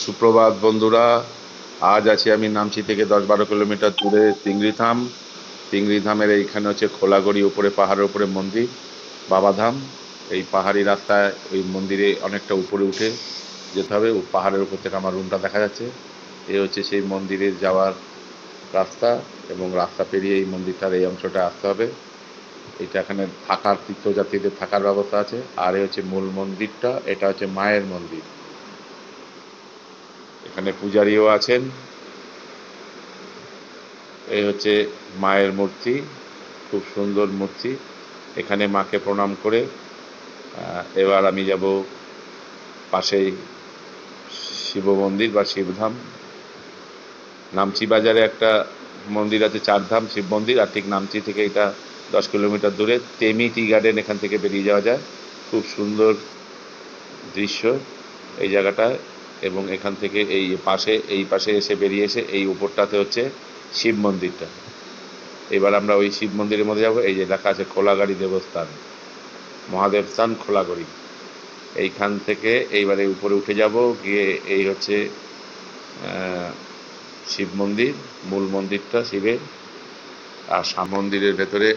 সুপ্রভাত বন্ধুরা। আজ আছি আমি নামচি থেকে 10-12 কিলোমিটার দূরে চিংড়িধাম। চিংড়িধামের এইখানে হচ্ছে খোলাগড়ি, উপরে পাহাড়ের উপরে মন্দির বাবাধাম। এই পাহাড়ি রাস্তায় ওই মন্দিরে অনেকটা উপরে উঠে যেতে হবে। ও পাহাড়ের উপর থেকে আমার রুমটা দেখা যাচ্ছে। এই হচ্ছে সেই মন্দিরে যাওয়ার রাস্তা, এবং রাস্তা পেরিয়ে এই মন্দিরটার এই অংশটা আসতে হবে। এটা এখানে থাকার, তীর্থযাত্রীদের থাকার ব্যবস্থা আছে। আর এই হচ্ছে মূল মন্দিরটা, এটা হচ্ছে মায়ের মন্দির। এখানে পূজারীও আছেন। এই হচ্ছে মায়ের মূর্তি, খুব সুন্দর মূর্তি। এখানে মাকে প্রণাম করে এবার আমি যাব পাশেই শিব মন্দির বা শিবধাম। নামচি বাজারে একটা মন্দির আছে, চারধাম শিব মন্দির, আর ঠিক নামচি থেকে এটা 10 কিলোমিটার দূরে তেমি টি গার্ডেন, এখান থেকে বেরিয়ে যাওয়া যায়। খুব সুন্দর দৃশ্য এই জায়গাটায়। এবং এখান থেকে এই পাশে এসে বেরিয়ে এসে এই উপরটাতে হচ্ছে শিব মন্দিরটা। এবার আমরা ওই শিব মন্দিরের মধ্যে যাব। এই যে লেখা আছে খোলাগাড়ি দেবস্থান, মহাদেব স্থান খোলাগড়ি। এইখান থেকে এইবারে উপরে উঠে যাব, গিয়ে এই হচ্ছে শিব মন্দির, মূল মন্দিরটা শিবের। আর মন্দিরের ভেতরে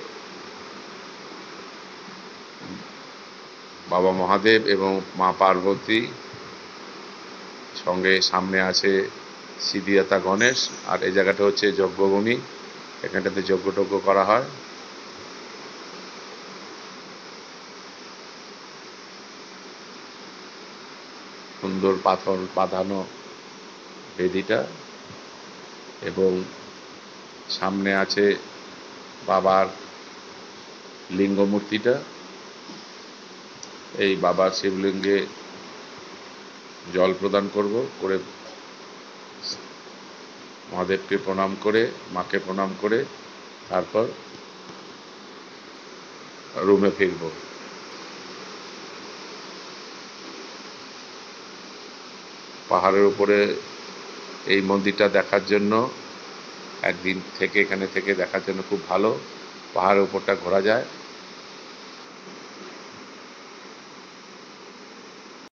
বাবা মহাদেব এবং মা পার্বতী, সঙ্গে সামনে আছে সিদ্ধিদাতা গণেশ। আর এই জায়গাটা হচ্ছে যজ্ঞভূমি, এখানটাতে যজ্ঞ করা হয়। সুন্দর পাথর বাঁধানো বেদিটা, এবং সামনে আছে বাবার লিঙ্গ মূর্তিটা। এই বাবার শিবলিঙ্গে জল প্রদান করে মহাদেবকে প্রণাম করে, মাকে প্রণাম করে তারপর রুমে ফিরব। পাহাড়ের উপরে এই মন্দিরটা দেখার জন্য, একদিন থেকে এখানে থেকে দেখার জন্য খুব ভালো। পাহাড়ের উপরটা ঘোরা যায়।